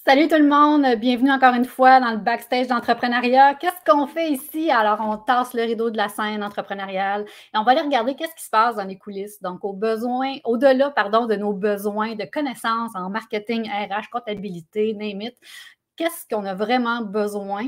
Salut tout le monde, bienvenue encore une fois dans le backstage d'entrepreneuriat. Qu'est-ce qu'on fait ici? Alors, on tasse le rideau de la scène entrepreneuriale et on va aller regarder qu'est-ce qui se passe dans les coulisses. Donc, au-delà, de nos besoins de connaissances en marketing, RH, comptabilité, name it. Qu'est-ce qu'on a vraiment besoin,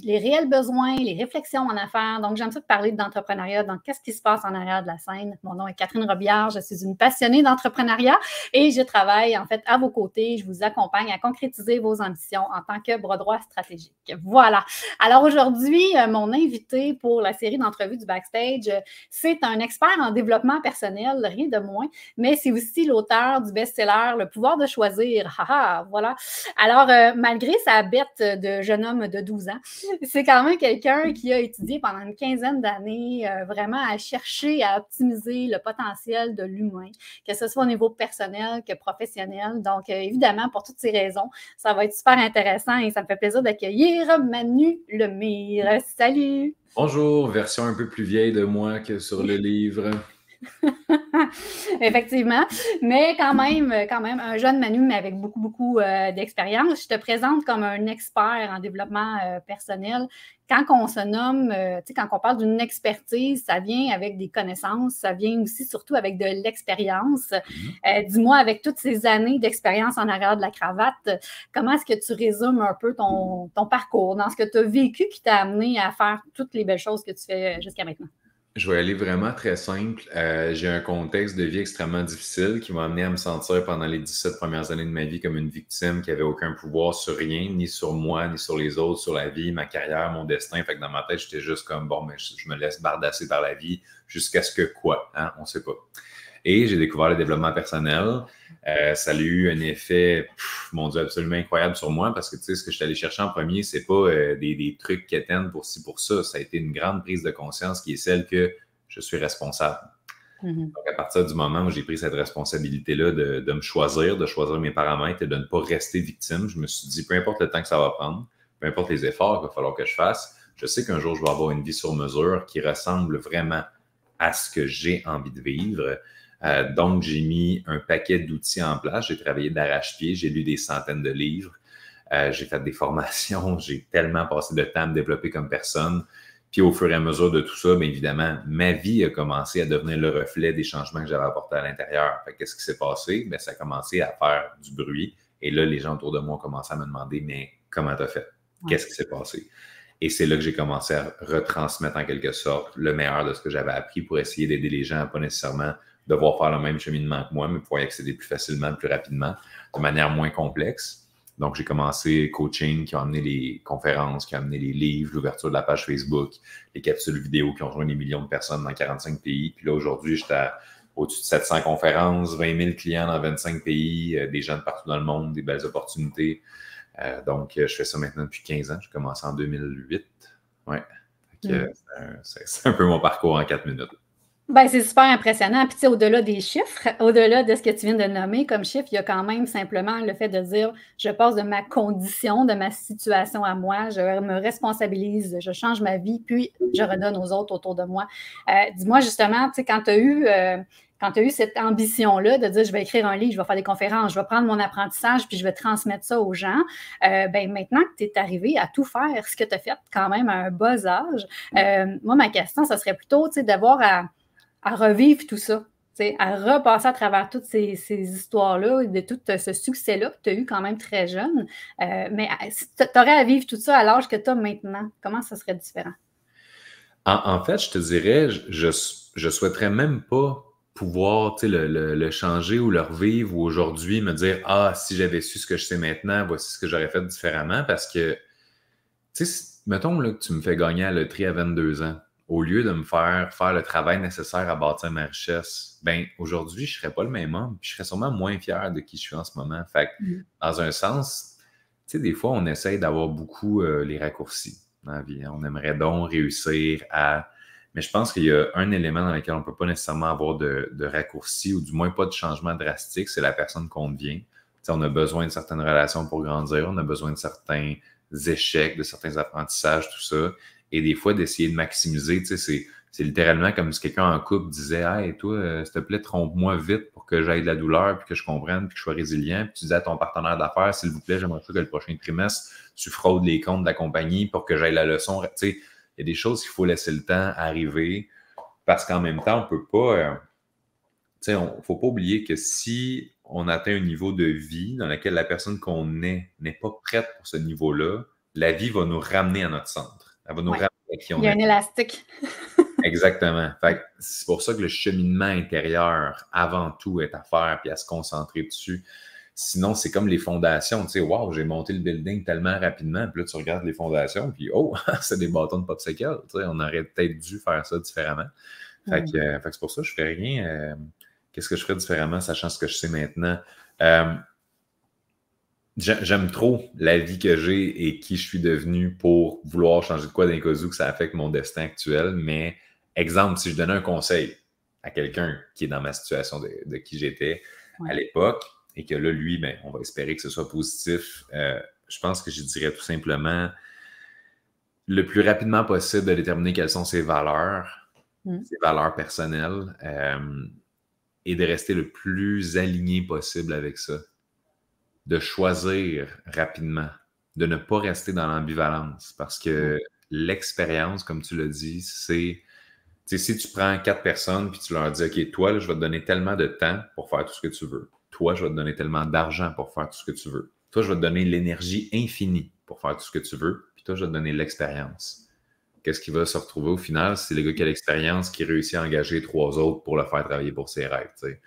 les réels besoins, les réflexions en affaires. Donc, j'aime ça de parler d'entrepreneuriat, donc qu'est-ce qui se passe en arrière de la scène. Mon nom est Catherine Robillard, je suis une passionnée d'entrepreneuriat et je travaille en fait à vos côtés. Je vous accompagne à concrétiser vos ambitions en tant que bras droit stratégique. Voilà. Alors aujourd'hui, mon invité pour la série d'entrevues du Backstage, c'est un expert en développement personnel, rien de moins, mais c'est aussi l'auteur du best-seller Le pouvoir de choisir. Voilà. Alors, malgré sa bête de jeune homme de 12 ans, c'est quand même quelqu'un qui a étudié pendant une quinzaine d'années, vraiment à chercher à optimiser le potentiel de l'humain, que ce soit au niveau personnel que professionnel. Donc, évidemment, pour toutes ces raisons, ça va être super intéressant et ça me fait plaisir d'accueillir Manu Lemire. Salut! Bonjour, version un peu plus vieille de moi que sur le livre. Effectivement, mais quand même, un jeune Manu, mais avec beaucoup d'expérience. Je te présente comme un expert en développement personnel. Quand on se nomme, quand on parle d'une expertise, ça vient avec des connaissances, ça vient aussi surtout avec de l'expérience. Dis-moi, avec toutes ces années d'expérience en arrière de la cravate, comment est-ce que tu résumes un peu ton parcours dans ce que tu as vécu qui t'a amené à faire toutes les belles choses que tu fais jusqu'à maintenant? Je vais aller vraiment très simple. J'ai un contexte de vie extrêmement difficile qui m'a amené à me sentir pendant les 17 premières années de ma vie comme une victime qui avait aucun pouvoir sur rien, ni sur moi, ni sur les autres, sur la vie, ma carrière, mon destin. Fait que dans ma tête, j'étais juste comme, bon, mais je me laisse bardasser par la vie jusqu'à ce que quoi, hein? On sait pas. Et j'ai découvert le développement personnel. Ça a eu un effet, mon Dieu, absolument incroyable sur moi parce que, tu sais, ce que je suis allé chercher en premier, c'est pas des trucs quétaines pour ci, pour ça. Ça a été une grande prise de conscience qui est celle que je suis responsable. Donc, à partir du moment où j'ai pris cette responsabilité-là de me choisir, de choisir mes paramètres et de ne pas rester victime, je me suis dit, peu importe le temps que ça va prendre, peu importe les efforts qu'il va falloir que je fasse, je sais qu'un jour, je vais avoir une vie sur mesure qui ressemble vraiment à ce que j'ai envie de vivre. Donc, j'ai mis un paquet d'outils en place. J'ai travaillé d'arrache-pied, j'ai lu des centaines de livres, j'ai fait des formations, j'ai tellement passé de temps à me développer comme personne. Puis au fur et à mesure de tout ça, bien évidemment, ma vie a commencé à devenir le reflet des changements que j'avais apportés à l'intérieur. Qu'est-ce qui s'est passé? Bien, ça a commencé à faire du bruit. Et là, les gens autour de moi ont commencé à me demander, mais comment tu as fait? Qu'est-ce qui s'est passé? Et c'est là que j'ai commencé à retransmettre en quelque sorte le meilleur de ce que j'avais appris pour essayer d'aider les gens à pas nécessairement devoir faire le même cheminement que moi, mais pouvoir y accéder plus facilement, plus rapidement, de manière moins complexe. Donc, j'ai commencé coaching qui a amené les conférences, qui a amené les livres, l'ouverture de la page Facebook, les capsules vidéo qui ont rejoint des millions de personnes dans 45 pays. Puis là, aujourd'hui, j'étais au-dessus de 700 conférences, 20 000 clients dans 25 pays, des gens de partout dans le monde, des belles opportunités. Donc, je fais ça maintenant depuis 15 ans. J'ai commencé en 2008. Ouais. C'est un peu mon parcours en 4 minutes. Ben, c'est super impressionnant. Puis, tu sais, au-delà des chiffres, au-delà de ce que tu viens de nommer comme chiffre, il y a quand même simplement le fait de dire je passe de ma condition, de ma situation à moi, je me responsabilise, je change ma vie, puis je redonne aux autres autour de moi. Dis-moi justement, tu sais, quand tu as eu cette ambition-là de dire je vais écrire un livre, je vais faire des conférences, je vais prendre mon apprentissage puis je vais transmettre ça aux gens, ben maintenant que tu es arrivé à tout faire, ce que tu as fait quand même à un bas âge, moi, ma question, ça serait plutôt d'avoir à revivre tout ça, à repasser à travers toutes ces histoires-là, de tout ce succès-là que tu as eu quand même très jeune. Mais si tu aurais à vivre tout ça à l'âge que tu as maintenant, comment ça serait différent? En fait, je te dirais, je souhaiterais même pas pouvoir le changer ou le revivre ou aujourd'hui me dire ah, si j'avais su ce que je sais maintenant, voici ce que j'aurais fait différemment. Parce que, tu sais, mettons là, que tu me fais gagner à la loterie à 22 ans, au lieu de me faire le travail nécessaire à bâtir ma richesse, ben aujourd'hui, je ne serais pas le même homme, puis je serais sûrement moins fier de qui je suis en ce moment. Fait que, dans un sens, tu sais, des fois, on essaye d'avoir beaucoup les raccourcis dans la vie. On aimerait donc réussir à... Mais je pense qu'il y a un élément dans lequel on ne peut pas nécessairement avoir de raccourci, ou du moins pas de changement drastique, c'est la personne qu'on devient. Tu sais, on a besoin de certaines relations pour grandir, on a besoin de certains échecs, de certains apprentissages, tout ça. et des fois d'essayer de maximiser, tu sais, c'est littéralement comme si quelqu'un en couple disait « Hey, toi, s'il te plaît, trompe-moi vite pour que j'aille de la douleur, puis que je comprenne, puis que je sois résilient. » Puis tu disais à ton partenaire d'affaires « S'il vous plaît, j'aimerais ça que le prochain trimestre, tu fraudes les comptes de la compagnie pour que j'aille la leçon. » Tu sais, il y a des choses qu'il faut laisser le temps arriver parce qu'en même temps, on peut pas... tu sais, il ne faut pas oublier que si on atteint un niveau de vie dans lequel la personne qu'on est n'est pas prête pour ce niveau-là, la vie va nous ramener à notre centre. Elle va nous ramener à qui on est. Il y a un élastique. Exactement. C'est pour ça que le cheminement intérieur, avant tout, est à faire puis à se concentrer dessus. Sinon, c'est comme les fondations. Tu sais, wow, j'ai monté le building tellement rapidement. Puis là, tu regardes les fondations, puis oh, c'est des bâtons de popsicle. Tu sais, on aurait peut-être dû faire ça différemment. Fait que c'est pour ça que je ne ferais rien. Qu'est-ce que je ferais différemment, sachant ce que je sais maintenant? J'aime trop la vie que j'ai et qui je suis devenu pour vouloir changer de quoi d'un cas où que ça affecte mon destin actuel. Mais, exemple, si je donnais un conseil à quelqu'un qui est dans ma situation de qui j'étais à l'époque et que là, lui, ben, on va espérer que ce soit positif, je pense que je dirais tout simplement le plus rapidement possible de déterminer quelles sont ses valeurs personnelles et de rester le plus aligné possible avec ça. De choisir rapidement, de ne pas rester dans l'ambivalence parce que l'expérience, comme tu l'as dit, c'est, tu sais, si tu prends 4 personnes puis tu leur dis, OK, toi, là, je vais te donner tellement de temps pour faire tout ce que tu veux. Toi, je vais te donner tellement d'argent pour faire tout ce que tu veux. Toi, je vais te donner l'énergie infinie pour faire tout ce que tu veux. Puis toi, je vais te donner l'expérience. Qu'est-ce qui va se retrouver au final? C'est le gars qui a l'expérience qui réussit à engager 3 autres pour le faire travailler pour ses rêves, tu sais.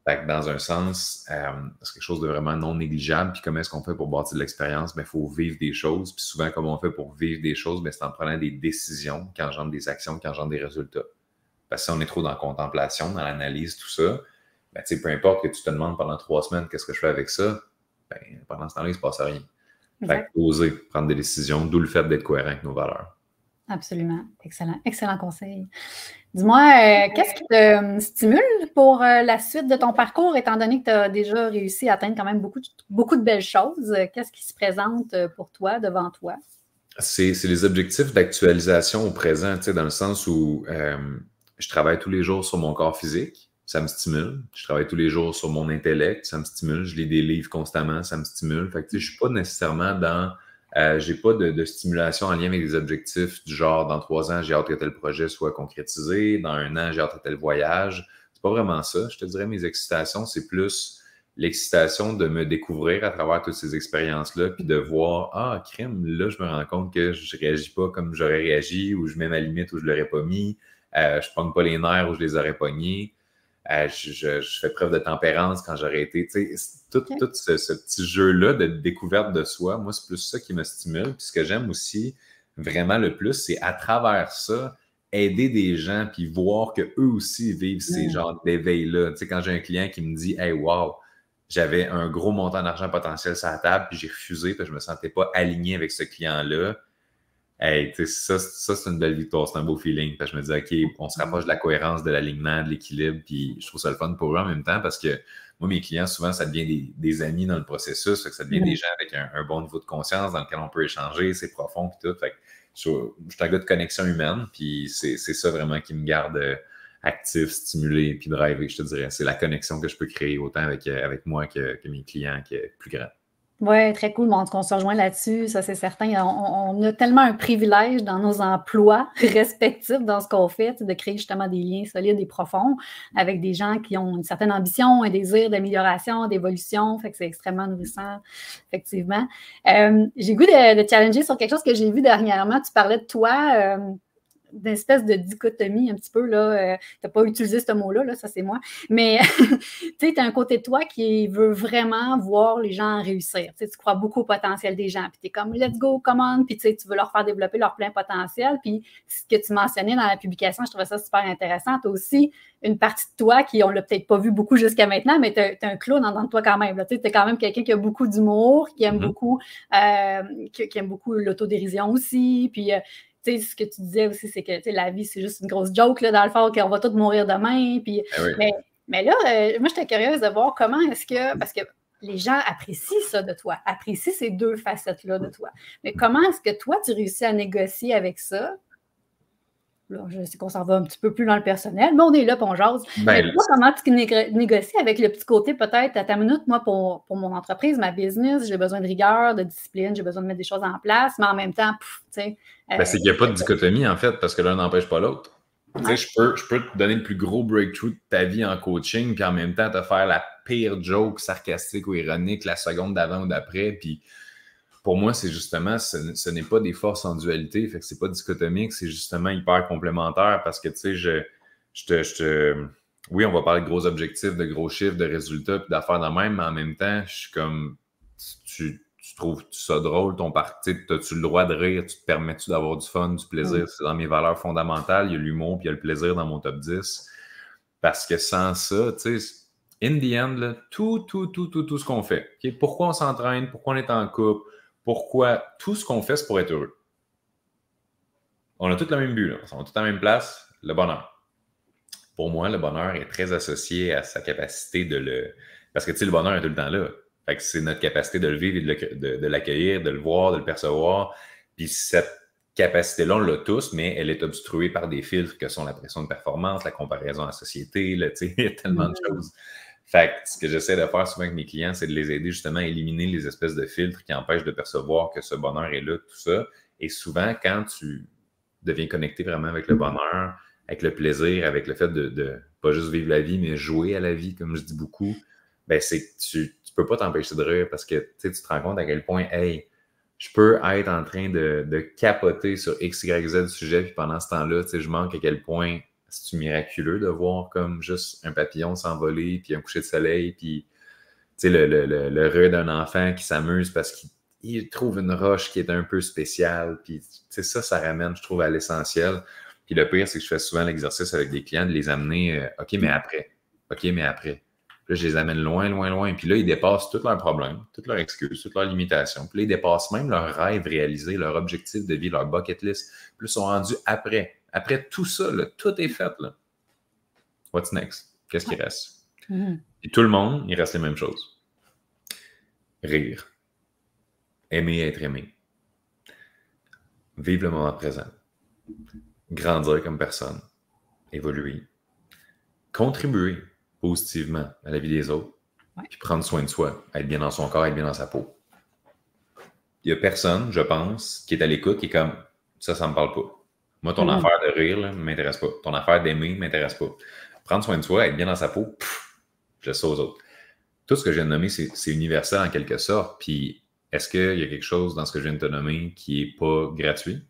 Fait que dans un sens, c'est quelque chose de vraiment non négligeable. Puis comment est-ce qu'on fait pour bâtir de l'expérience? Bien, il faut vivre des choses. Puis souvent, comment on fait pour vivre des choses? Bien, c'est en prenant des décisions qui engendrent des actions, qui engendrent des résultats. Parce que si on est trop dans la contemplation, dans l'analyse, tout ça, bien, tu sais, peu importe que tu te demandes pendant 3 semaines qu'est-ce que je fais avec ça, bien, pendant ce temps-là, il ne se passe rien. Fait que oser prendre des décisions, d'où le fait d'être cohérent avec nos valeurs. Absolument. Excellent. Excellent conseil. Dis-moi, qu'est-ce qui te stimule pour la suite de ton parcours, étant donné que tu as déjà réussi à atteindre quand même beaucoup de belles choses? Qu'est-ce qui se présente pour toi, devant toi? C'est les objectifs d'actualisation au présent, tu sais, dans le sens où je travaille tous les jours sur mon corps physique, ça me stimule. Je travaille tous les jours sur mon intellect, ça me stimule. Je lis des livres constamment, ça me stimule. Fait que, tu sais, je suis pas nécessairement dans... j'ai pas de stimulation en lien avec des objectifs du genre dans 3 ans, j'ai hâte que tel projet soit concrétisé, dans 1 an, j'ai hâte que tel voyage. C'est pas vraiment ça. Je te dirais, mes excitations, c'est plus l'excitation de me découvrir à travers toutes ces expériences-là, puis de voir, ah, crime, là, je me rends compte que je réagis pas comme j'aurais réagi, ou je mets ma limite où je l'aurais pas mis, je pogne pas les nerfs où je les aurais pognés. Je fais preuve de tempérance quand j'aurais été. Tu sais, tout ce petit jeu-là de découverte de soi, moi, c'est plus ça qui me stimule. Puis ce que j'aime aussi vraiment le plus, c'est à travers ça, aider des gens puis voir qu'eux aussi vivent ces genres d'éveil-là. Tu sais, quand j'ai un client qui me dit « Hey, wow, j'avais un gros montant d'argent potentiel sur la table, puis j'ai refusé, puis je me sentais pas aligné avec ce client-là. » Hey, ça, c'est une belle victoire, c'est un beau feeling. Puis je me dis, OK, on se rapproche de la cohérence, de l'alignement, de l'équilibre, puis je trouve ça le fun pour eux en même temps parce que moi, mes clients, souvent, ça devient des amis dans le processus, fait que ça devient des gens avec un bon niveau de conscience dans lequel on peut échanger, c'est profond, puis tout. Fait que je suis un gars de connexion humaine, puis c'est ça vraiment qui me garde actif, stimulé, puis drivé, je te dirais. C'est la connexion que je peux créer autant avec moi que mes clients qui est plus grande. Oui, très cool. Bon, on se rejoint là-dessus, ça c'est certain. On a tellement un privilège dans nos emplois respectifs, dans ce qu'on fait, de créer justement des liens solides et profonds avec des gens qui ont une certaine ambition, un désir d'amélioration, d'évolution. Fait que c'est extrêmement nourrissant, effectivement. J'ai le goût de challenger sur quelque chose que j'ai vu dernièrement. Tu parlais de toi, d'une espèce de dichotomie un petit peu, là. Tu n'as pas utilisé ce mot-là, là, ça c'est moi. Mais tu sais, tu as un côté de toi qui veut vraiment voir les gens réussir. Tu sais, tu crois beaucoup au potentiel des gens. Puis tu es comme, let's go, come on. Puis tu sais, tu veux leur faire développer leur plein potentiel. Puis ce que tu mentionnais dans la publication, je trouvais ça super intéressant. Tu as aussi une partie de toi qui, on l'a peut-être pas vu beaucoup jusqu'à maintenant, mais tu as un clown en dedans de toi quand même. Tu es quand même quelqu'un qui a beaucoup d'humour, qui aime beaucoup, qui aime beaucoup l'autodérision aussi. Puis tu sais, ce que tu disais aussi, c'est que la vie, c'est juste une grosse joke, là, dans le fond, qu'on va tous mourir demain. Puis, mais là, moi, j'étais curieuse de voir comment est-ce que... Parce que les gens apprécient ça de toi, apprécient ces deux facettes-là de toi. Mais comment est-ce que toi, tu réussis à négocier avec ça? Là, je sais qu'on s'en va un petit peu plus dans le personnel, mais on est là, puis on jase. Mais toi, comment tu négocies avec le petit côté, peut-être, à ta minute, moi, pour mon entreprise, ma business, j'ai besoin de rigueur, de discipline, j'ai besoin de mettre des choses en place, mais en même temps, tu sais... c'est qu'il n'y a pas de dichotomie, en fait, parce que l'un n'empêche pas l'autre. Tu sais, je peux te donner le plus gros breakthrough de ta vie en coaching, puis en même temps te faire la pire joke sarcastique ou ironique la seconde d'avant ou d'après. Puis pour moi, c'est justement, ce n'est pas des forces en dualité, fait que c'est pas dichotomique, c'est justement hyper complémentaire parce que, tu sais, oui, on va parler de gros objectifs, de gros chiffres, de résultats, puis d'affaires de même, mais en même temps, je suis comme, tu trouves ça drôle, ton parti, as-tu le droit de rire, tu te permets-tu d'avoir du fun, du plaisir? C'est dans mes valeurs fondamentales, il y a l'humour, puis il y a le plaisir dans mon top 10. Parce que sans ça, tu sais, in the end, là, tout ce qu'on fait, okay? Pourquoi on s'entraîne, pourquoi on est en couple, pourquoi tout ce qu'on fait, c'est pour être heureux. On a tous le même but, là. On a tous à la même place, le bonheur. Pour moi, le bonheur est très associé à sa capacité de le... Parce que, tu sais, le bonheur est tout le temps là. Fait que c'est notre capacité de le vivre et de l'accueillir, de le voir, de le percevoir. Puis cette capacité-là, on l'a tous, mais elle est obstruée par des filtres que sont la pression de performance, la comparaison à la société, là, tu sais, il y a tellement de choses. Fait que ce que j'essaie de faire souvent avec mes clients, c'est de les aider justement à éliminer les espèces de filtres qui empêchent de percevoir que ce bonheur est là, tout ça. Et souvent, quand tu deviens connecté vraiment avec le bonheur, avec le plaisir, avec le fait de pas juste vivre la vie, mais jouer à la vie, comme je dis beaucoup, ben c'est que tu peux pas t'empêcher de rire parce que tu te rends compte à quel point, hey, je peux être en train de capoter sur X, Y, Z du sujet, puis pendant ce temps-là, je manque à quel point c'est miraculeux de voir comme juste un papillon s'envoler, puis un coucher de soleil, puis le rire d'un enfant qui s'amuse parce qu'il trouve une roche qui est un peu spéciale, puis ça ramène, je trouve, à l'essentiel. Puis le pire, c'est que je fais souvent l'exercice avec des clients de les amener, OK, mais après. Là, je les amène loin, loin, loin. Puis là, ils dépassent tous leurs problèmes, toutes leurs excuses, toutes leurs limitations. Puis là, ils dépassent même leurs rêves réalisés, leur objectif de vie, leur bucket list. Puis là, ils sont rendus après. Après tout ça, là, tout est fait. Là. What's next? Qu'est-ce qui reste? Et tout le monde, il reste les mêmes choses. Rire. Aimer être aimé. Vivre le moment présent. Grandir comme personne. Évoluer. Contribuer positivement à la vie des autres, puis prendre soin de soi, être bien dans son corps, être bien dans sa peau. Il n'y a personne, je pense, qui est à l'écoute, qui est comme ça ne me parle pas. Moi, ton affaire de rire ne m'intéresse pas. Ton affaire d'aimer ne m'intéresse pas. Prendre soin de soi, être bien dans sa peau, je laisse ça aux autres. Tout ce que je viens de nommer, c'est universel en quelque sorte. Puis, est-ce qu'il y a quelque chose dans ce que je viens de te nommer qui n'est pas gratuit,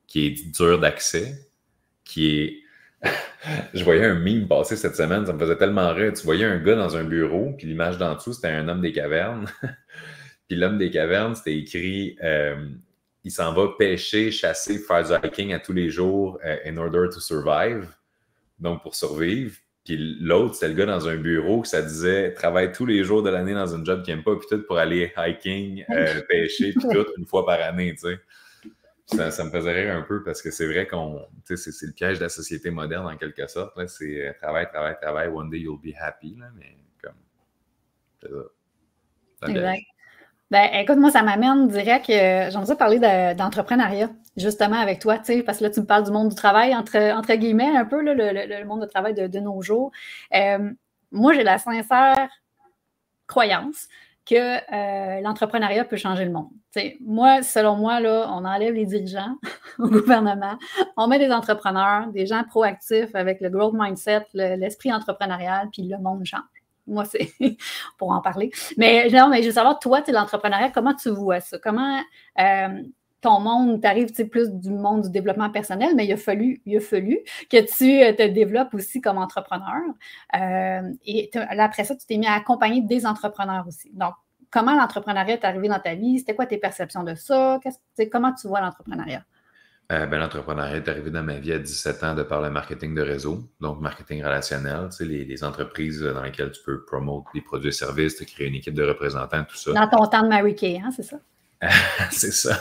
qui est dur d'accès, qui est... Je voyais un meme passer cette semaine, ça me faisait tellement rire. Tu voyais un gars dans un bureau, puis l'image d'en dessous, c'était un homme des cavernes. Puis l'homme des cavernes, c'était écrit il s'en va pêcher, chasser, faire du hiking à tous les jours in order to survive. Donc, pour survivre. Puis l'autre, c'était le gars dans un bureau que ça disait travaille tous les jours de l'année dans un job qu'il n'aime pas, puis tout pour aller hiking, pêcher, puis tout, une fois par année, tu sais. Ça me faisait rire un peu parce que c'est vrai c'est le piège de la société moderne en quelque sorte. Là. C'est travail, one day you'll be happy. Là, mais comme, c'est ça. Exact. Ben, écoute, moi, ça m'amène direct que j'aimerais parler d'entrepreneuriat, justement, avec toi, tu sais, parce que là, tu me parles du monde du travail, entre guillemets, un peu, là, le monde du travail de nos jours. Moi, j'ai la sincère croyance que l'entrepreneuriat peut changer le monde. T'sais, moi, selon moi, là, on enlève les dirigeants au gouvernement, on met des entrepreneurs, des gens proactifs avec le growth mindset, l'esprit entrepreneurial, puis le monde change. Moi, c'est pour en parler. Mais non, mais je veux savoir, toi, tu es l'entrepreneuriat, comment tu vois ça? Comment ton monde, tu arrives plus du monde du développement personnel, mais il a fallu que tu te développes aussi comme entrepreneur. Et là, après ça, tu t'es mis à accompagner des entrepreneurs aussi. Donc, comment l'entrepreneuriat est arrivé dans ta vie? C'était quoi tes perceptions de ça? Comment tu vois l'entrepreneuriat? L'entrepreneuriat est arrivé dans ma vie à 17 ans de par le marketing de réseau, donc marketing relationnel, tu sais, les entreprises dans lesquelles tu peux promouvoir des produits et services, tu crées une équipe de représentants, tout ça. Dans ton temps de Mary Kay, hein, c'est ça? C'est ça.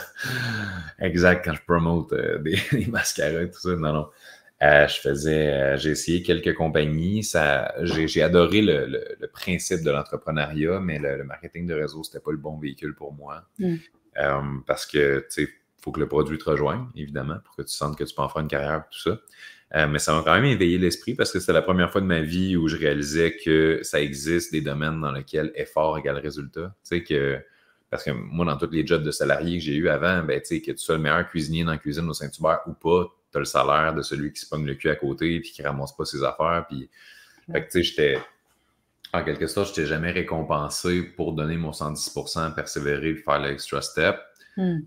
Exact, quand je promote des mascaras et tout ça. Non. J'ai essayé quelques compagnies. J'ai adoré le principe de l'entrepreneuriat, mais le marketing de réseau, c'était pas le bon véhicule pour moi. Parce que, tu sais, il faut que le produit te rejoigne, évidemment, pour que tu sentes que tu peux en faire une carrière et tout ça. Mais ça m'a quand même éveillé l'esprit parce que c'était la première fois de ma vie où je réalisais que ça existe des domaines dans lesquels effort égale résultat. Tu sais, parce que moi, dans tous les jobs de salarié que j'ai eu avant, ben, tu sais, que tu sois le meilleur cuisinier dans la cuisine au Saint-Hubert ou pas, tu as le salaire de celui qui se pogne le cul à côté et qui ramasse pas ses affaires. Puis, fait que, tu sais, en quelque sorte, je n'étais jamais récompensé pour donner mon 110%, persévérer et faire l'extra step.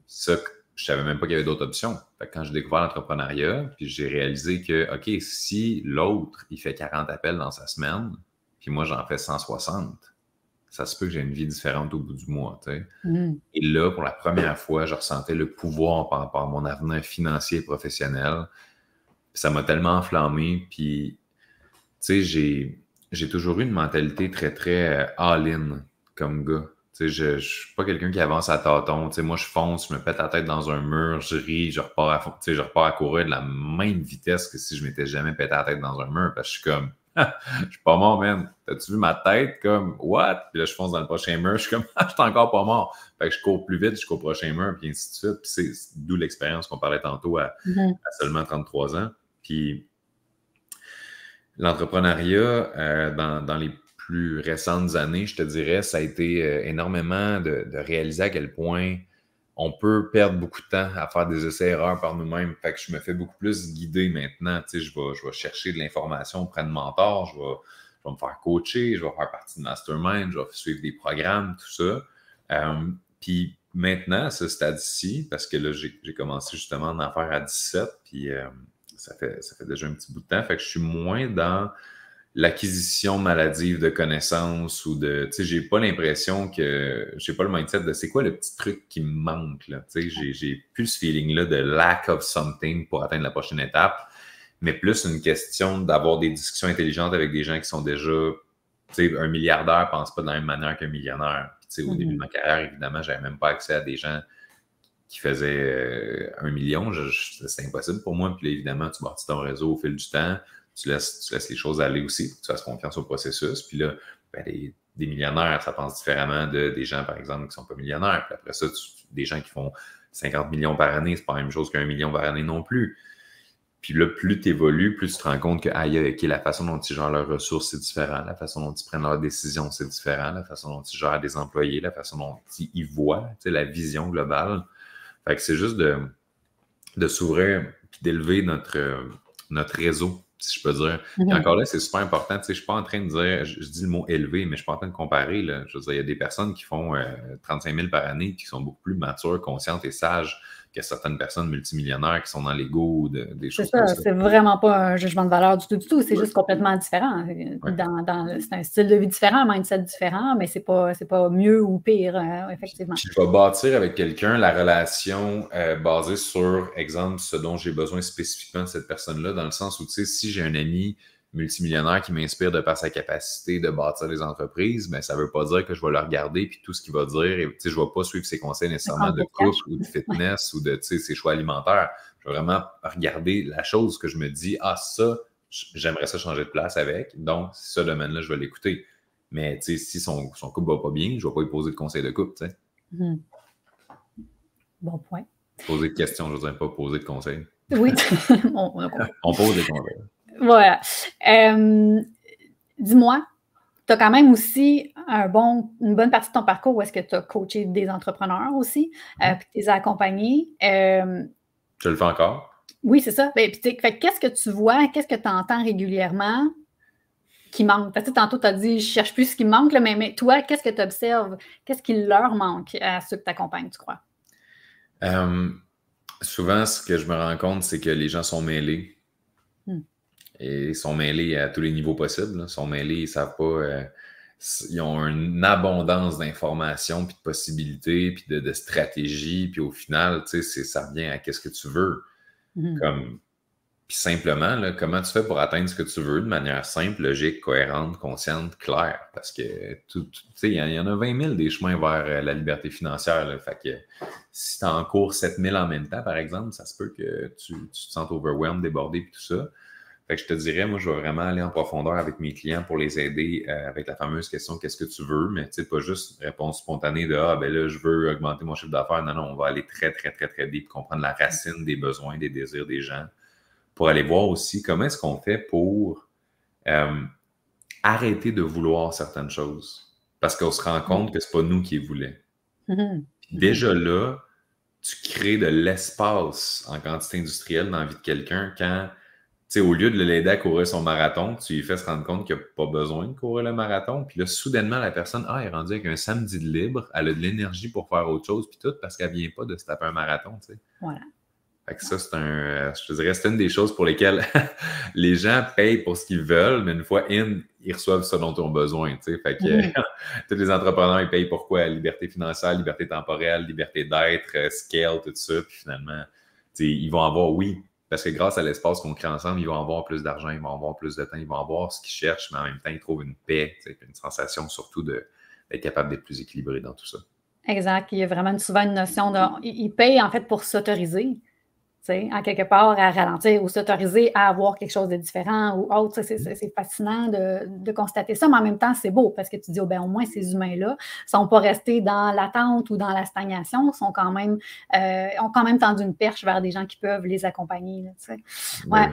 Ça, je savais même pas qu'il y avait d'autres options. Fait que quand j'ai découvert l'entrepreneuriat, puis j'ai réalisé que, OK, si l'autre, il fait 40 appels dans sa semaine, puis moi, j'en fais 160, ça se peut que j'ai une vie différente au bout du mois, tu sais. Et là, pour la première fois, je ressentais le pouvoir par rapport à mon avenir financier et professionnel. Puis ça m'a tellement enflammé, puis, tu sais, j'ai toujours eu une mentalité très, très all-in comme gars. Tu sais, je suis pas quelqu'un qui avance à tâtons. Tu sais, moi, je fonce, je me pète la tête dans un mur, je ris, je repars à courir de la même vitesse que si je m'étais jamais pété la tête dans un mur. Parce que je suis comme, je suis pas mort, man. T'as-tu vu ma tête? Comme, what? Puis là, je fonce dans le prochain mur. Je suis comme, je suis encore pas mort. Fait que je cours plus vite jusqu'au prochain mur, puis ainsi de suite. Puis c'est d'où l'expérience qu'on parlait tantôt à seulement 33 ans. Puis l'entrepreneuriat, dans les plus récentes années, je te dirais, ça a été énormément de réaliser à quel point on peut perdre beaucoup de temps à faire des essais-erreurs par nous-mêmes. Fait que je me fais beaucoup plus guider maintenant. Tu sais, je vais chercher de l'information auprès de mentors, je vais me faire coacher, je vais faire partie de mastermind, je vais suivre des programmes, tout ça. Puis maintenant, à ce stade-ci, parce que là, j'ai commencé justement à en faire à 17, puis ça fait déjà un petit bout de temps. Fait que je suis moins dans l'acquisition maladive de connaissances ou de, tu sais, j'ai pas l'impression que, j'ai pas le mindset de c'est quoi le petit truc qui me manque, là. Tu sais, j'ai plus ce feeling-là de lack of something pour atteindre la prochaine étape, mais plus une question d'avoir des discussions intelligentes avec des gens qui sont déjà, tu sais, un milliardaire pense pas de la même manière qu'un millionnaire. Puis, tu sais, au début de ma carrière, évidemment, j'avais même pas accès à des gens qui faisaient 1 million. C'était impossible pour moi. Puis là, évidemment, tu bâtis ton réseau au fil du temps. Tu laisses les choses aller aussi, tu fasses confiance au processus. Puis là, ben, des millionnaires, ça pense différemment des gens, par exemple, qui ne sont pas millionnaires. Puis après ça, des gens qui font 50 millions par année, c'est pas la même chose qu'1 million par année non plus. Puis là, plus tu évolues, plus tu te rends compte que la façon dont ils gèrent leurs ressources, c'est différent. La façon dont ils prennent leurs décisions, c'est différent. La façon dont ils gèrent des employés, la façon dont ils voient, tu sais, la vision globale. Fait que c'est juste de s'ouvrir puis d'élever notre réseau, si je peux dire. Et encore là, c'est super important. Tu sais, je ne suis pas en train de dire, je dis le mot élevé, mais je ne suis pas en train de comparer. Là. Je veux dire, il y a des personnes qui font 35 000 par année qui sont beaucoup plus matures, conscientes et sages que certaines personnes multimillionnaires qui sont dans l'ego ou des choses comme ça. C'est vraiment pas un jugement de valeur du tout. C'est juste complètement différent. C'est un style de vie différent, un mindset différent, mais c'est pas mieux ou pire, effectivement. Puis je vais bâtir avec quelqu'un la relation basée sur, exemple, ce dont j'ai besoin spécifiquement de cette personne-là, dans le sens où, tu sais, si j'ai un ami multimillionnaire qui m'inspire de par sa capacité de bâtir des entreprises, mais ça ne veut pas dire que je vais le regarder puis tout ce qu'il va dire, et, tu sais, je ne vais pas suivre ses conseils nécessairement de couple ou de fitness ou de, tu sais, ses choix alimentaires. Je vais vraiment regarder la chose que je me dis, ça, j'aimerais ça changer de place avec, donc ce domaine-là, je vais l'écouter. Mais tu sais, si son couple va pas bien, je ne vais pas lui poser de conseils de couple, tu sais. Bon point. Poser de questions, je ne veux dire pas poser de conseils. Oui. On pose des conseils. Voilà. Dis-moi, tu as quand même aussi une bonne partie de ton parcours où est-ce que tu as coaché des entrepreneurs aussi, puis tu les as accompagnés. Je le fais encore? Oui, c'est ça. Puis, qu'est-ce que tu vois, qu'est-ce que tu entends régulièrement qui manque? Parce que tantôt, tu as dit, je ne cherche plus ce qui manque, là, mais toi, qu'est-ce que tu observes? Qu'est-ce qui leur manque à ceux que tu accompagnes, tu crois? Souvent, ce que je me rends compte, c'est que les gens sont mêlés. Et ils sont mêlés à tous les niveaux possibles. Ils sont mêlés, ils ne savent pas. Ils ont une abondance d'informations, puis de possibilités, puis de stratégies. Puis au final, tu sais, ça revient à qu'est-ce que tu veux. Comme Puis simplement, là, comment tu fais pour atteindre ce que tu veux de manière simple, logique, cohérente, consciente, claire? Parce que tu sais, il y en a 20 000 des chemins vers la liberté financière. Là. Fait que si tu en cours 7 000 en même temps, par exemple, ça se peut que tu te sentes overwhelmed, débordé, puis tout ça. Fait que je te dirais, moi, je vais vraiment aller en profondeur avec mes clients pour les aider avec la fameuse question qu'est-ce que tu veux, mais tu sais, pas juste réponse spontanée de ah, ben là, je veux augmenter mon chiffre d'affaires. Non, non, on va aller très, très, très, très deep, comprendre la racine des besoins, des désirs des gens, pour aller voir aussi comment est-ce qu'on fait pour arrêter de vouloir certaines choses. Parce qu'on se rend compte que c'est pas nous qui les voulons. Déjà là, tu crées de l'espace en quantité industrielle dans la vie de quelqu'un quand au lieu de l'aider à courir son marathon, tu lui fais se rendre compte qu'il n'a pas besoin de courir le marathon. Puis là, soudainement, la personne, est rendue avec un samedi de libre, elle a de l'énergie pour faire autre chose, puis tout, parce qu'elle ne vient pas de se taper un marathon, tu sais. Voilà. Fait que ça, je te dirais, c'est une des choses pour lesquelles les gens payent pour ce qu'ils veulent, mais une fois ils reçoivent ce dont ils ont besoin, tu sais. Fait que tous les entrepreneurs, ils payent pour quoi? Liberté financière, liberté temporelle, liberté d'être, scale, tout ça. Puis finalement, ils vont avoir, oui, parce que grâce à l'espace qu'on crée ensemble, ils vont avoir plus d'argent, ils vont avoir plus de temps, ils vont avoir ce qu'ils cherchent, mais en même temps, ils trouvent une paix, une sensation surtout d'être capable d'être plus équilibré dans tout ça. Exact. Il y a vraiment souvent une notion de... Ils payent en fait pour s'autoriser. En quelque part, à ralentir ou s'autoriser à avoir quelque chose de différent ou autre. C'est fascinant de constater ça, mais en même temps, c'est beau parce que tu dis, oh, ben, au moins, ces humains-là ne sont pas restés dans l'attente ou dans la stagnation, ont quand même tendu une perche vers des gens qui peuvent les accompagner. Là, ouais.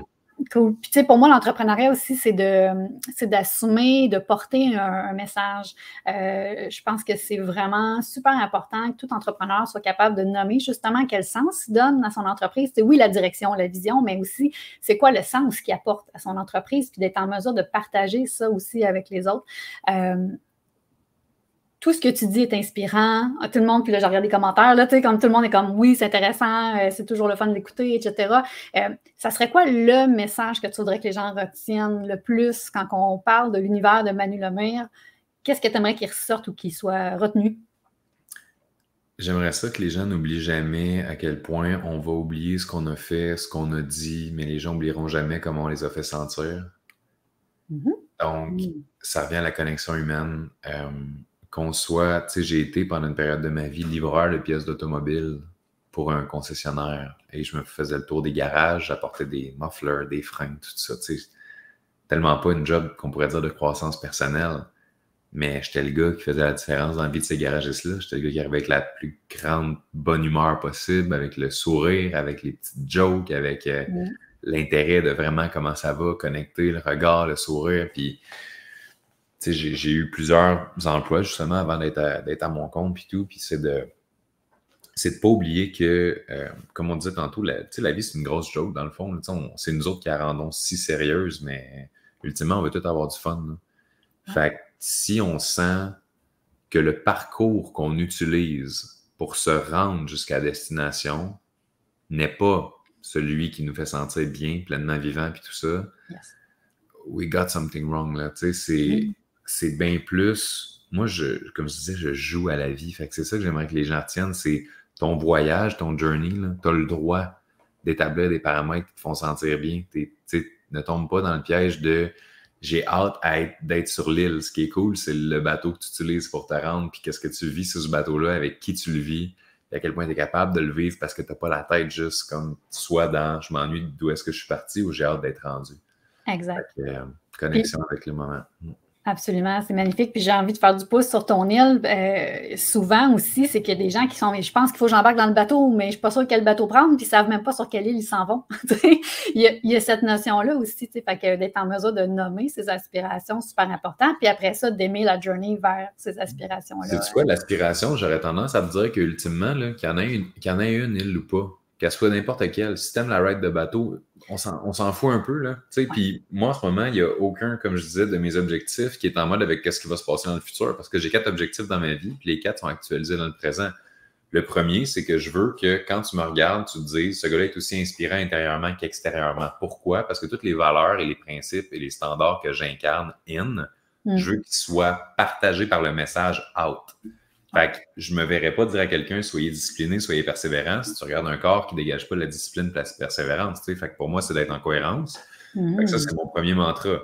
Cool. Puis, pour moi, l'entrepreneuriat aussi, c'est d'assumer, de porter un message. Je pense que c'est vraiment super important que tout entrepreneur soit capable de nommer justement quel sens il donne à son entreprise. C'est oui, la direction, la vision, mais aussi c'est quoi le sens qu'il apporte à son entreprise, puis d'être en mesure de partager ça aussi avec les autres. Tout ce que tu dis est inspirant. Tout le monde, puis là, j'ai regardé les commentaires, là, tu sais, comme tout le monde est comme, oui, c'est intéressant, c'est toujours le fun d'écouter, etc. Ça serait quoi le message que tu voudrais que les gens retiennent le plus quand on parle de l'univers de Manu Lemire? Qu'est-ce que tu aimerais qu'il ressorte ou qu'il soit retenu? J'aimerais ça que les gens n'oublient jamais à quel point on va oublier ce qu'on a fait, ce qu'on a dit, mais les gens n'oublieront jamais comment on les a fait sentir. Donc, ça revient à la connexion humaine. Qu'on soit, tu sais, j'ai été pendant une période de ma vie livreur de pièces d'automobile pour un concessionnaire et je me faisais le tour des garages, j'apportais des mufflers, des freins, tout ça, tu sais. Tellement pas une job qu'on pourrait dire de croissance personnelle, mais j'étais le gars qui faisait la différence dans la vie de ces garagistes-là. J'étais le gars qui arrivait avec la plus grande bonne humeur possible, avec le sourire, avec les petites jokes, avec l'intérêt de vraiment comment ça va, connecter le regard, le sourire, puis j'ai eu plusieurs emplois justement avant d'être à mon compte puis tout, puis c'est de pas oublier que, comme on disait tantôt, la vie c'est une grosse joke dans le fond. C'est nous autres qui la rendons si sérieuse, mais ultimement on veut tout avoir du fun. Fait que si on sent que le parcours qu'on utilise pour se rendre jusqu'à destination n'est pas celui qui nous fait sentir bien, pleinement vivant puis tout ça, we got something wrong là. C'est bien plus. Moi, comme je disais, je joue à la vie. Fait que c'est ça que j'aimerais que les gens retiennent, c'est ton voyage, ton journey. Tu as le droit d'établir des paramètres qui te font sentir bien. Ne tombe pas dans le piège de j'ai hâte d'être sur l'île. Ce qui est cool, c'est le bateau que tu utilises pour te rendre, puis qu'est-ce que tu vis sur ce bateau-là, avec qui tu le vis, et à quel point tu es capable de le vivre parce que tu n'as pas la tête juste comme soit dans je m'ennuie d'où est-ce que je suis parti ou j'ai hâte d'être rendu. Exact. Fait que, connexion avec le moment. Absolument, c'est magnifique. Puis j'ai envie de faire du pouce sur ton île. Souvent aussi, c'est qu'il y a des gens qui sont, je pense qu'il faut que j'embarque dans le bateau, mais je ne suis pas sûre quel bateau prendre, puis ils ne savent même pas sur quelle île ils s'en vont. il y a cette notion-là aussi, fait que d'être en mesure de nommer ses aspirations, super important. Puis après ça, d'aimer la journey vers ces aspirations-là. C'est quoi l'aspiration? J'aurais tendance à te dire qu'ultimement, qu'il y en ait une île ou pas, qu'elle soit n'importe quelle. Si tu aimes la ride de bateau, on s'en fout un peu, là. Puis moi, en ce moment, il n'y a aucun, comme je disais, de mes objectifs qui est en mode avec qu'est-ce qui va se passer dans le futur, parce que j'ai 4 objectifs dans ma vie, puis les 4 sont actualisés dans le présent. Le premier, c'est que je veux que quand tu me regardes, tu te dises, ce gars-là est aussi inspirant intérieurement qu'extérieurement. Pourquoi? Parce que toutes les valeurs et les principes et les standards que j'incarne je veux qu'ils soient partagés par le message out. Fait que je me verrais pas dire à quelqu'un, soyez discipliné, soyez persévérant, si tu regardes un corps qui dégage pas la discipline et la persévérance, tu sais. Fait que pour moi, c'est d'être en cohérence. Fait que ça, c'est mon premier mantra.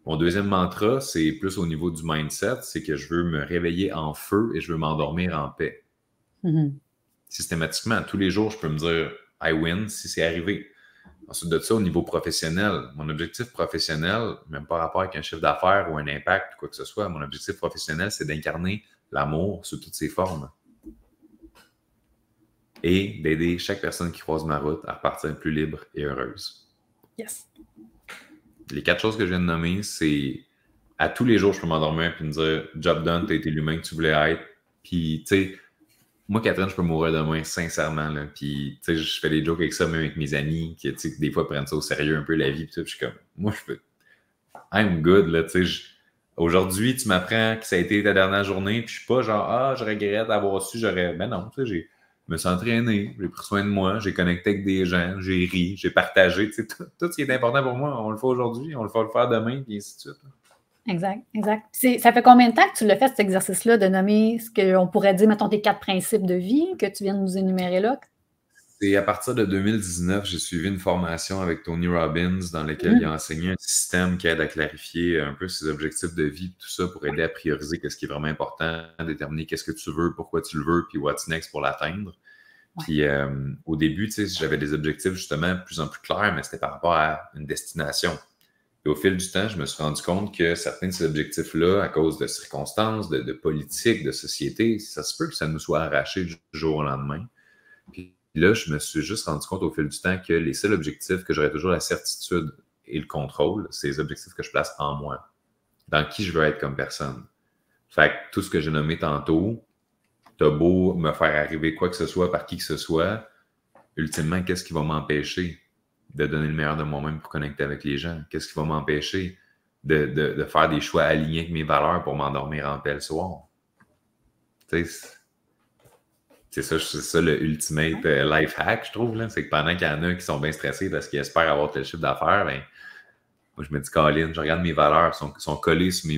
Mon deuxième mantra, c'est plus au niveau du mindset, c'est que je veux me réveiller en feu et je veux m'endormir en paix. Systématiquement, tous les jours, je peux me dire « I win » si c'est arrivé. Ensuite de ça, au niveau professionnel, mon objectif professionnel, même pas rapport avec un chiffre d'affaires ou un impact ou quoi que ce soit, mon objectif professionnel, c'est d'incarner l'amour sous toutes ses formes et d'aider chaque personne qui croise ma route à repartir plus libre et heureuse. Yes. Les 4 choses que je viens de nommer, c'est à tous les jours, je peux m'endormir et me dire « Job done, t'as été l'humain que tu voulais être. » Puis, tu sais, moi, Catherine, je peux mourir demain, sincèrement. Là. Puis, tu sais, je fais des jokes avec ça, même avec mes amis, qui, tu sais, des fois, prennent ça au sérieux un peu, la vie. Puis je suis comme, moi, je peux. I'm good, là, tu sais. Aujourd'hui, tu m'apprends que ça a été ta dernière journée, puis je suis pas genre, ah, je regrette d'avoir su, j'aurais. Ben non, tu sais, je me suis entraîné, j'ai pris soin de moi, j'ai connecté avec des gens, j'ai ri, j'ai partagé. Tu sais, tout ce qui est important pour moi, on le fait aujourd'hui, on le fait le faire demain, puis ainsi de suite. Là. Exact, exact. Ça fait combien de temps que tu l'as fait, cet exercice-là, de nommer ce qu'on pourrait dire, mettons, tes 4 principes de vie que tu viens de nous énumérer là? C'est à partir de 2019, j'ai suivi une formation avec Tony Robbins dans laquelle il a enseigné un système qui aide à clarifier un peu ses objectifs de vie, tout ça pour aider à prioriser ce qui est vraiment important, déterminer qu'est-ce que tu veux, pourquoi tu le veux, puis what's next pour l'atteindre. Ouais. Puis au début, tu sais, j'avais des objectifs justement de plus en plus clairs, mais c'était par rapport à une destination. Et au fil du temps, je me suis rendu compte que certains de ces objectifs-là, à cause de circonstances, de politique, de société, ça se peut que ça nous soit arraché du jour au lendemain. Puis là, je me suis juste rendu compte au fil du temps que les seuls objectifs que j'aurais toujours la certitude et le contrôle, c'est les objectifs que je place en moi, dans qui je veux être comme personne. Fait que tout ce que j'ai nommé tantôt, t'as beau me faire arriver quoi que ce soit par qui que ce soit, ultimement, qu'est-ce qui va m'empêcher de donner le meilleur de moi-même pour connecter avec les gens? Qu'est-ce qui va m'empêcher de faire des choix alignés avec mes valeurs pour m'endormir en paix le soir? Tu sais, c'est ça le ultimate life hack, je trouve. Là. C'est que pendant qu'il y en a qui sont bien stressés parce qu'ils espèrent avoir tel chiffre d'affaires, ben, moi, je me dis, Colin, je regarde mes valeurs, sont collées sur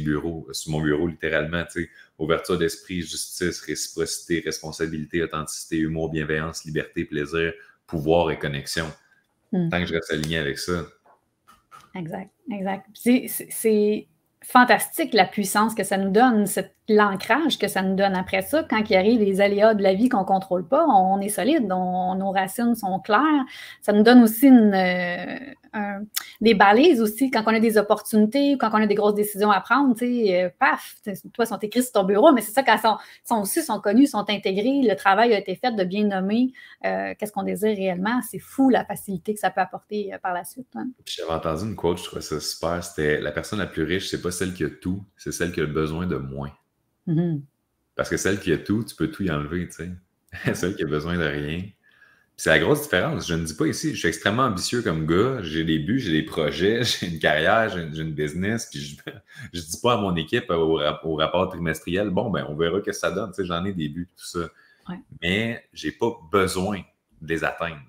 mon bureau, littéralement. Tu sais, ouverture d'esprit, justice, réciprocité, responsabilité, authenticité, humour, bienveillance, liberté, plaisir, pouvoir et connexion. Tant que je reste aligné avec ça. Exact, exact. C'est fantastique la puissance que ça nous donne, l'ancrage que ça nous donne après ça. Quand il arrive les aléas de la vie qu'on ne contrôle pas, on est solide, nos racines sont claires. Ça nous donne aussi des balises aussi quand on a des opportunités, quand on a des grosses décisions à prendre. Paf, toi, sont écrits sur ton bureau, mais c'est ça, quand sont connus, sont intégrés, le travail a été fait de bien nommer qu'est-ce qu'on désire réellement. C'est fou la facilité que ça peut apporter par la suite. Hein. J'avais entendu une quote, je trouvais ça super, c'était la personne la plus riche, c'est pas celle qui a tout, c'est celle qui a besoin de moins. Parce que celle qui a tout, tu peux tout y enlever, tu sais. Celle qui a besoin de rien. C'est la grosse différence. Je ne dis pas ici, je suis extrêmement ambitieux comme gars, j'ai des buts, j'ai des projets, j'ai une carrière, j'ai une business, puis je dis pas à mon équipe au rapport trimestriel, bon, ben on verra ce que ça donne, tu sais, j'en ai des buts, tout ça. Ouais. Mais j'ai pas besoin de les atteindre.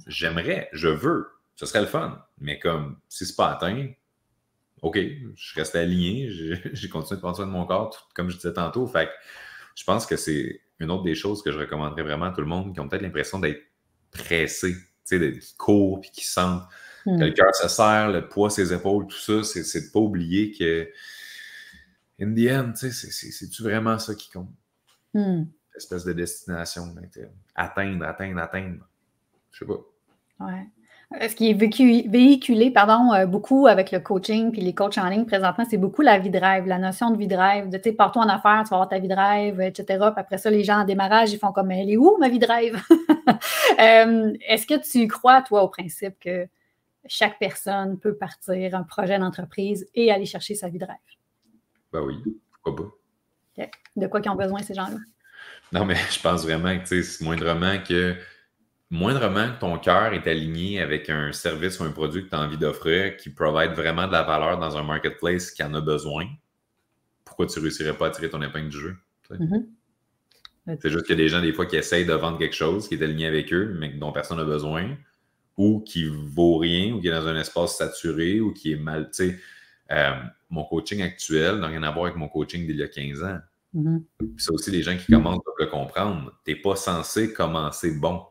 J'aimerais, je veux, ce serait le fun, mais comme si c'est pas atteint, OK, je reste aligné, j'ai continué de prendre soin de mon corps, comme je disais tantôt. Fait que je pense que c'est une autre des choses que je recommanderais vraiment à tout le monde qui ont peut-être l'impression d'être pressés, tu sais, qui courent puis qui sentent que le cœur se serre, le poids, ses épaules, tout ça, c'est de ne pas oublier que, in the end, tu sais, c'est-tu vraiment ça qui compte? Espèce de destination, atteindre. Je sais pas. Ouais. Ce qui est véhiculé beaucoup avec le coaching puis les coachs en ligne présentement, c'est beaucoup la vie de rêve, la notion de vie de rêve, de partout en affaires, tu vas avoir ta vie de rêve, etc. Puis après ça, les gens en démarrage, ils font comme, elle est où ma vie de rêve? Est-ce que tu crois, toi, au principe que chaque personne peut partir un projet d'entreprise et aller chercher sa vie de rêve? Ben oui, pourquoi pas. Okay. De quoi qu'ils ont besoin, ces gens-là? Non, mais je pense vraiment que, tu sais, moindrement que ton cœur est aligné avec un service ou un produit que tu as envie d'offrir qui provide vraiment de la valeur dans un marketplace qui en a besoin, pourquoi tu ne réussirais pas à tirer ton épingle du jeu? C'est juste qu'il y a des gens, des fois, qui essayent de vendre quelque chose qui est aligné avec eux, mais dont personne n'a besoin, ou qui vaut rien, ou qui est dans un espace saturé, ou qui est mal. Tu sais, mon coaching actuel n'a rien à voir avec mon coaching d'il y a 15 ans. C'est aussi les gens qui commencent doivent le comprendre. Tu n'es pas censé commencer bon.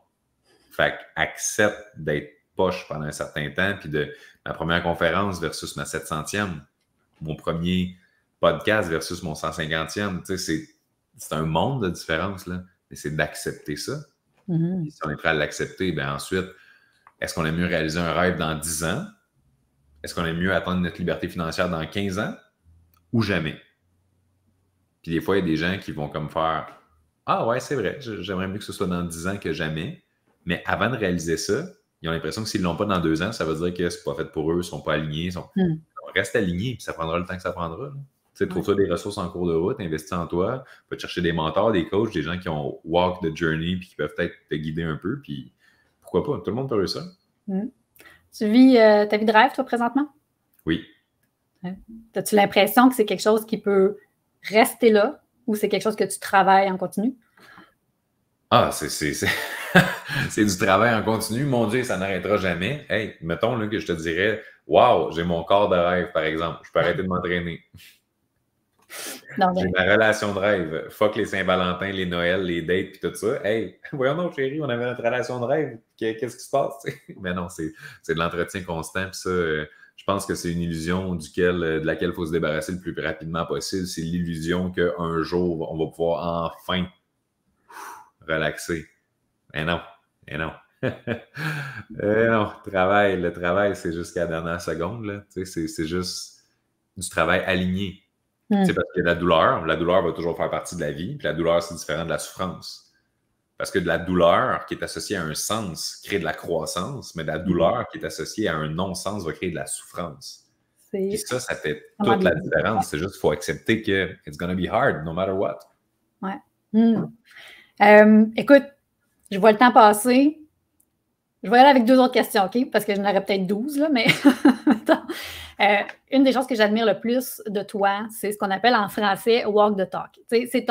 Fait accepte d'être poche pendant un certain temps, puis de ma première conférence versus ma 700e, mon premier podcast versus mon 150e, tu sais, c'est un monde de différence, là. Mais c'est d'accepter ça. Et si on est prêt à l'accepter, bien ensuite, est-ce qu'on aime mieux réaliser un rêve dans 10 ans? Est-ce qu'on aime mieux atteindre notre liberté financière dans 15 ans? Ou jamais? Puis des fois, il y a des gens qui vont comme faire « Ah ouais, c'est vrai, j'aimerais mieux que ce soit dans 10 ans que jamais. » Mais avant de réaliser ça, ils ont l'impression que s'ils ne l'ont pas dans 2 ans, ça veut dire que c'est pas fait pour eux, ils ne sont pas alignés. Reste alignés, puis ça prendra le temps que ça prendra. Tu sais, trouve-toi des ressources en cours de route, investis en toi, va te chercher des mentors, des coachs, des gens qui ont walk the journey, puis qui peuvent peut-être te guider un peu, puis pourquoi pas, tout le monde peut réussir. Tu vis ta vie de rêve, toi, présentement? Oui. As-tu l'impression que c'est quelque chose qui peut rester là, ou c'est quelque chose que tu travailles en continu? Ah, c'est du travail en continu. Mon Dieu, ça n'arrêtera jamais. Hey, mettons là, que je te dirais, wow, j'ai mon corps de rêve, par exemple. Je peux arrêter de m'entraîner. J'ai ma relation de rêve. Fuck les Saint-Valentin, les Noëls, les dates, puis tout ça. Hey, voyons donc, chérie, on avait notre relation de rêve. Qu'est-ce qui se passe? Mais non, c'est de l'entretien constant. Puis ça, je pense que c'est une illusion de laquelle il faut se débarrasser le plus rapidement possible. C'est l'illusion qu'un jour, on va pouvoir enfin relaxer. Mais non, mais non. Non, le travail, c'est jusqu'à la dernière seconde. Là. C'est juste du travail aligné. Parce que la douleur va toujours faire partie de la vie, puis la douleur, c'est différent de la souffrance. Parce que de la douleur qui est associée à un sens crée de la croissance, mais de la douleur qui est associée à un non-sens va créer de la souffrance. Puis ça fait toute la différence. C'est juste qu'il faut accepter que it's gonna be hard, no matter what. Ouais. Écoute, je vois le temps passer. Je vais aller avec 2 autres questions, OK? Parce que j'en aurais peut-être 12, là, mais une des choses que j'admire le plus de toi, c'est ce qu'on appelle en français « walk the talk ». C'est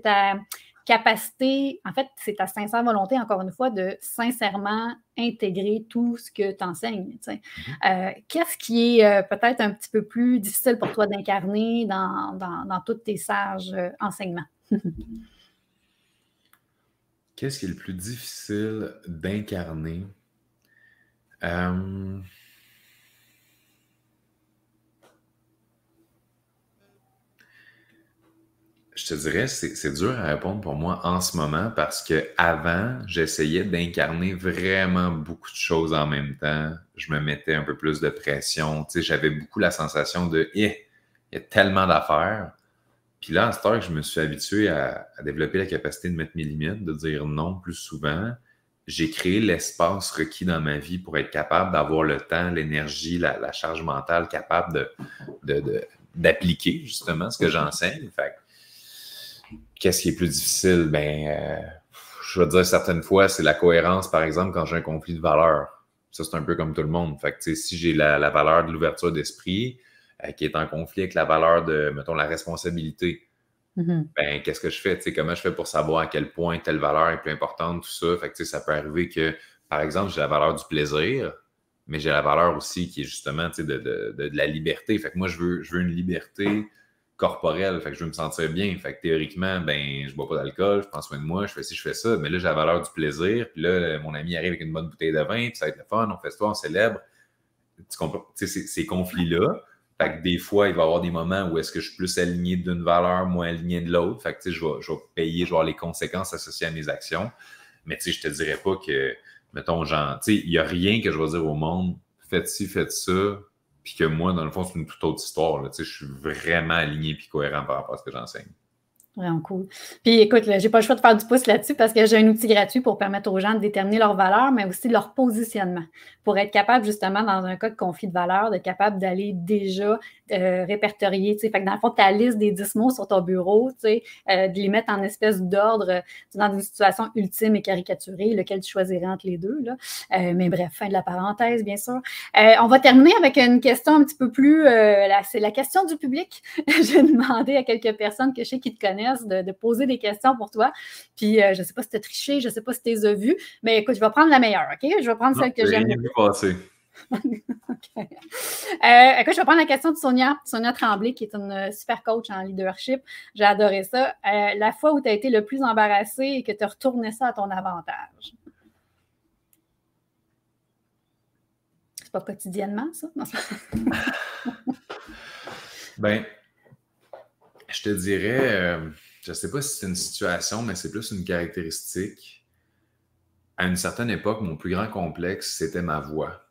ta capacité, en fait, c'est ta sincère volonté, encore une fois, de sincèrement intégrer tout ce que tu enseignes. Qu'est-ce qui est peut-être un petit peu plus difficile pour toi d'incarner dans tous tes sages enseignements? Qu'est-ce qui est le plus difficile d'incarner? Je te dirais, c'est dur à répondre pour moi en ce moment parce qu'avant, j'essayais d'incarner vraiment beaucoup de choses en même temps. Je me mettais un peu plus de pression. Tu sais, j'avais beaucoup la sensation de il y a tellement d'affaires. Puis là, à cette heure que je me suis habitué à développer la capacité de mettre mes limites, de dire non plus souvent, j'ai créé l'espace requis dans ma vie pour être capable d'avoir le temps, l'énergie, la charge mentale capable d'appliquer justement ce que j'enseigne. Fait que, qu'est-ce qui est plus difficile? Je veux dire, certaines fois, c'est la cohérence, par exemple, quand j'ai un conflit de valeurs. Ça, c'est un peu comme tout le monde. Fait que, si j'ai la valeur de l'ouverture d'esprit, qui est en conflit avec la valeur de, mettons, la responsabilité. Qu'est-ce que je fais? Comment je fais pour savoir à quel point telle valeur est plus importante, tout ça? Fait que, ça peut arriver que, par exemple, j'ai la valeur du plaisir, mais j'ai la valeur aussi qui est justement de la liberté. Fait que moi, je veux une liberté corporelle. Fait que je veux me sentir bien. Fait que théoriquement, je bois pas d'alcool, je prends soin de moi, je fais ci, je fais ça. Mais là, j'ai la valeur du plaisir. Puis là, mon ami arrive avec une bonne bouteille de vin, puis ça va être le fun, on fait ça, on célèbre. Tu comprends? Ces conflits-là. Fait que des fois, il va y avoir des moments où est-ce que je suis plus aligné d'une valeur, moins aligné de l'autre. Fait que je vais payer, je vais avoir les conséquences associées à mes actions. Mais je te dirais pas que, mettons, il n'y a rien que je vais dire au monde, faites ci, faites ça, puis que moi, dans le fond, c'est une toute autre histoire. Là. Je suis vraiment aligné et cohérent par rapport à ce que j'enseigne. Vraiment cool. Puis écoute, j'ai pas le choix de faire du pouce là-dessus parce que j'ai un outil gratuit pour permettre aux gens de déterminer leur valeur, mais aussi leur positionnement. Pour être capable, justement, dans un cas de conflit de valeur, d'être capable d'aller déjà répertorier. Fait que dans le fond, ta liste des 10 mots sur ton bureau, de les mettre en espèce d'ordre dans une situation ultime et caricaturée, lequel tu choisirais entre les deux. Là. Mais bref, fin de la parenthèse, bien sûr. On va terminer avec une question un petit peu plus... c'est la question du public. J'ai demandé à quelques personnes que je sais qui te connaissent de poser des questions pour toi. Puis, je ne sais pas si tu as triché, je ne sais pas si tu les as vues, mais écoute, je vais prendre la meilleure, OK? Je vais prendre celle que j'aime. Rien vu passer. Okay. Écoute, je vais prendre la question de Sonia Tremblay, qui est une super coach en leadership. J'ai adoré ça. La fois où tu as été le plus embarrassé et que tu as retourné ça à ton avantage. C'est pas quotidiennement, ça? Non. Ben, je te dirais, je sais pas si c'est une situation, mais c'est plus une caractéristique. À une certaine époque, mon plus grand complexe, c'était ma voix.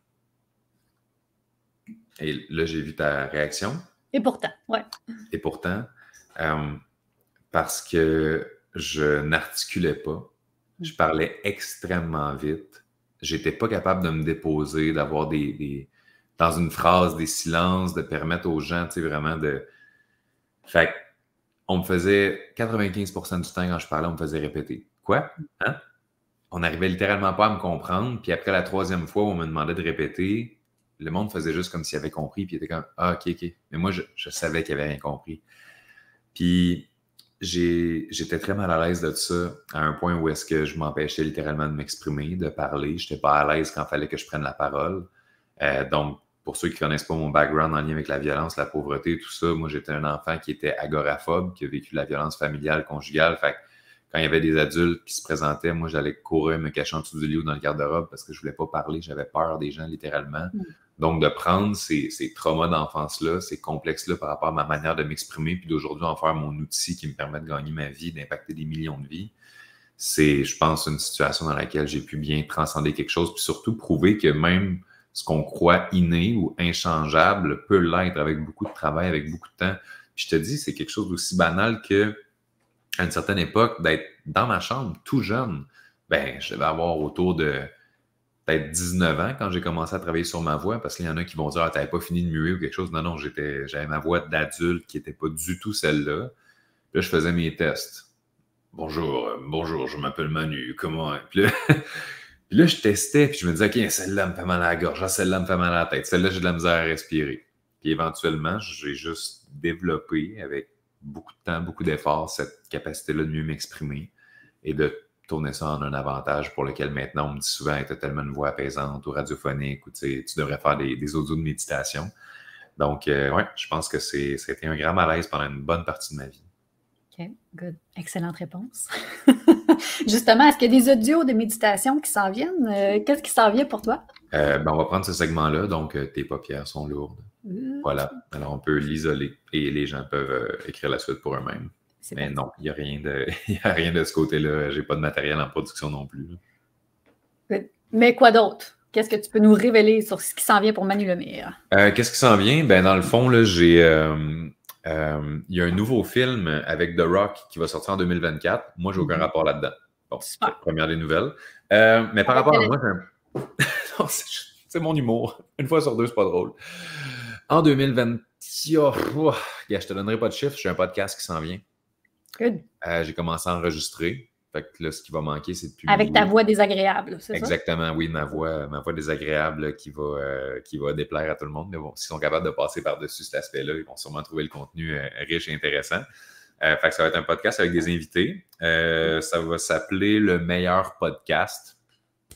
Et là, j'ai vu ta réaction. Et pourtant, oui. Et pourtant, parce que je n'articulais pas, je parlais extrêmement vite, j'étais pas capable de me déposer, d'avoir dans une phrase, des silences, de permettre aux gens, tu sais, vraiment de... Fait on me faisait 95% du temps, quand je parlais, on me faisait répéter. Quoi? Hein? On n'arrivait littéralement pas à me comprendre, puis après la 3e fois où on me demandait de répéter, le monde faisait juste comme s'il avait compris, puis il était comme « Ah, OK. » Mais moi, je savais qu'il avait rien compris. Puis j'étais très mal à l'aise de ça, à un point où est-ce que je m'empêchais littéralement de m'exprimer, de parler. Je n'étais pas à l'aise quand il fallait que je prenne la parole. Donc, pour ceux qui ne connaissent pas mon background en lien avec la violence, la pauvreté, tout ça, moi, j'étais un enfant qui était agoraphobe, qui a vécu la violence familiale, conjugale. Fait que quand il y avait des adultes qui se présentaient, moi, j'allais courir, me cacher en dessous du lit ou dans le garde-robe parce que je ne voulais pas parler. J'avais peur des gens, littéralement. Donc, de prendre ces traumas d'enfance-là, ces complexes-là par rapport à ma manière de m'exprimer, puis d'aujourd'hui en faire mon outil qui me permet de gagner ma vie, d'impacter des millions de vies, c'est, je pense, une situation dans laquelle j'ai pu bien transcender quelque chose, puis surtout prouver que même ce qu'on croit inné ou inchangeable peut l'être avec beaucoup de travail, avec beaucoup de temps. Puis je te dis, c'est quelque chose d'aussi banal que, à une certaine époque, d'être dans ma chambre tout jeune. Ben, je devais avoir autour de peut-être 19 ans quand j'ai commencé à travailler sur ma voix, parce qu'il y en a qui vont dire « Ah, t'avais pas fini de muer ou quelque chose. » Non, j'avais ma voix d'adulte qui n'était pas du tout celle-là. Là, je faisais mes tests. Bonjour, je m'appelle Manu, comment? Puis là, je testais, puis je me disais « OK, celle-là me fait mal à la gorge, celle-là me fait mal à la tête, celle-là, j'ai de la misère à respirer. » Puis éventuellement, j'ai juste développé avec beaucoup de temps, beaucoup d'efforts, cette capacité-là de mieux m'exprimer et de tourner ça en un avantage pour lequel maintenant on me dit souvent « Tu as tellement une voix apaisante ou radiophonique ou tu devrais faire des audios de méditation. » Donc, ouais, je pense que c'était un grand malaise pendant une bonne partie de ma vie. OK, good. Excellente réponse. Justement, est-ce qu'il y a des audios de méditation qui s'en viennent? Qu'est-ce qui s'en vient pour toi? On va prendre ce segment-là. Donc, tes paupières sont lourdes. Voilà. Alors, on peut l'isoler et les gens peuvent écrire la suite pour eux-mêmes. Mais non, il n'y a rien de ce côté-là. Je n'ai pas de matériel en production non plus. Mais quoi d'autre? Qu'est-ce que tu peux nous révéler sur ce qui s'en vient pour Manu Lemire? Qu'est-ce qui s'en vient? Ben, dans le fond, là, il y a un nouveau film avec The Rock qui va sortir en 2024. Moi, j'ai aucun rapport là-dedans. Bon, c'est la première des nouvelles. Mais par rapport à moi, non, c'est mon humour. Une fois sur deux, c'est pas drôle. En 2020, je te donnerai pas de chiffres, j'ai un podcast qui s'en vient. Good. J'ai commencé à enregistrer. Fait que là, ce qui va manquer, c'est de publier. Avec ta voix désagréable, c'est ça? Exactement, oui, ma voix désagréable qui va déplaire à tout le monde. Mais bon, s'ils sont capables de passer par-dessus cet aspect-là, ils vont sûrement trouver le contenu riche et intéressant. Fait que ça va être un podcast avec des invités. Ça va s'appeler Le meilleur podcast.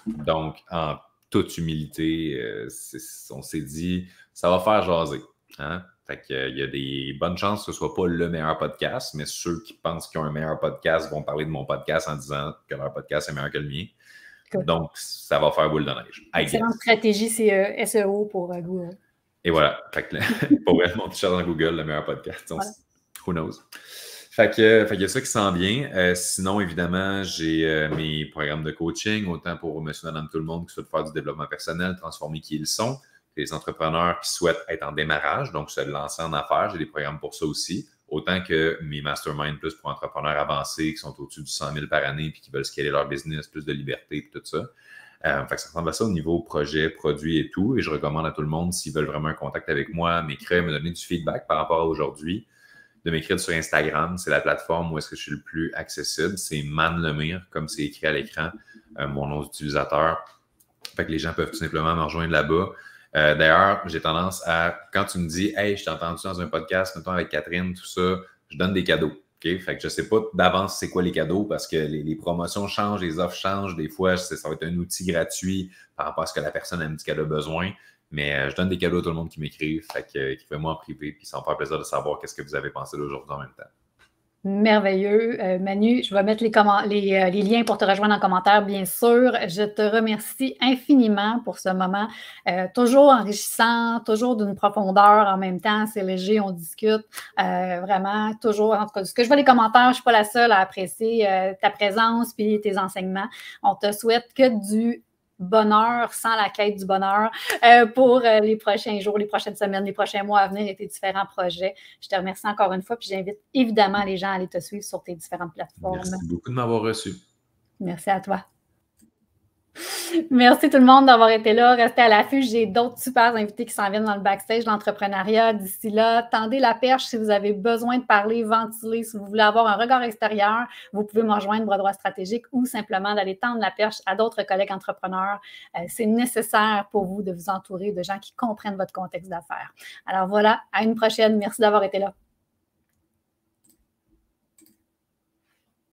Donc, en toute humilité, on s'est dit, ça va faire jaser. Hein? Fait qu'il y a des bonnes chances que ce ne soit pas le meilleur podcast, mais ceux qui pensent qu'ils ont un meilleur podcast vont parler de mon podcast en disant que leur podcast est meilleur que le mien. Cool. Donc, ça va faire boule de neige. Excellente stratégie, c'est SEO pour Google. Et voilà. Fait que, pour vrai, mon t-shirt dans Google, le meilleur podcast. Voilà. Who knows? Fait qu'il y a ça qui s'en vient. Sinon, évidemment, j'ai mes programmes de coaching, autant pour monsieur, madame, tout le monde qui souhaite faire du développement personnel, transformer qui ils sont. Les entrepreneurs qui souhaitent être en démarrage, donc se lancer en affaires, j'ai des programmes pour ça aussi. Autant que mes masterminds plus pour entrepreneurs avancés qui sont au-dessus du 100 000 par année puis qui veulent scaler leur business, plus de liberté et tout ça. Fait que ça ressemble à ça au niveau projet, produit et tout. Et je recommande à tout le monde, s'ils veulent vraiment un contact avec moi, m'écrire, me donner du feedback par rapport à aujourd'hui, de m'écrire sur Instagram. C'est la plateforme où est-ce que je suis le plus accessible. C'est Man Lemire, comme c'est écrit à l'écran, mon nom d'utilisateur. Fait que les gens peuvent tout simplement me rejoindre là-bas. D'ailleurs, j'ai tendance à, quand tu me dis « Hey, je t'ai entendu dans un podcast, mettons avec Catherine, tout ça », je donne des cadeaux. Okay? Fait que je ne sais pas d'avance c'est quoi les cadeaux parce que les promotions changent, les offres changent. Des fois, ça va être un outil gratuit par rapport à ce que la personne a dit qu'elle a besoin. Mais je donne des cadeaux à tout le monde qui m'écrivent. Fait que écrivez-moi en privé, puis ça me fait plaisir de savoir qu'est-ce que vous avez pensé d'aujourd'hui en même temps. Merveilleux. Manu, je vais mettre les liens pour te rejoindre en commentaire, bien sûr. Je te remercie infiniment pour ce moment, toujours enrichissant, toujours d'une profondeur en même temps. C'est léger, on discute. Vraiment, toujours. En tout cas, ce que je vois les commentaires, je ne suis pas la seule à apprécier ta présence puis tes enseignements. On te souhaite que du bonheur sans la quête du bonheur pour les prochains jours, les prochaines semaines, les prochains mois à venir et tes différents projets. Je te remercie encore une fois, puis j'invite évidemment les gens à aller te suivre sur tes différentes plateformes. Merci beaucoup de m'avoir reçu. Merci à toi. Merci tout le monde d'avoir été là. Restez à l'affût. J'ai d'autres super invités qui s'en viennent dans le backstage de l'entrepreneuriat. D'ici là, tendez la perche si vous avez besoin de parler, ventiler, si vous voulez avoir un regard extérieur. Vous pouvez me rejoindre Bras droit stratégique ou simplement d'aller tendre la perche à d'autres collègues entrepreneurs. C'est nécessaire pour vous de vous entourer de gens qui comprennent votre contexte d'affaires. Alors voilà, à une prochaine. Merci d'avoir été là.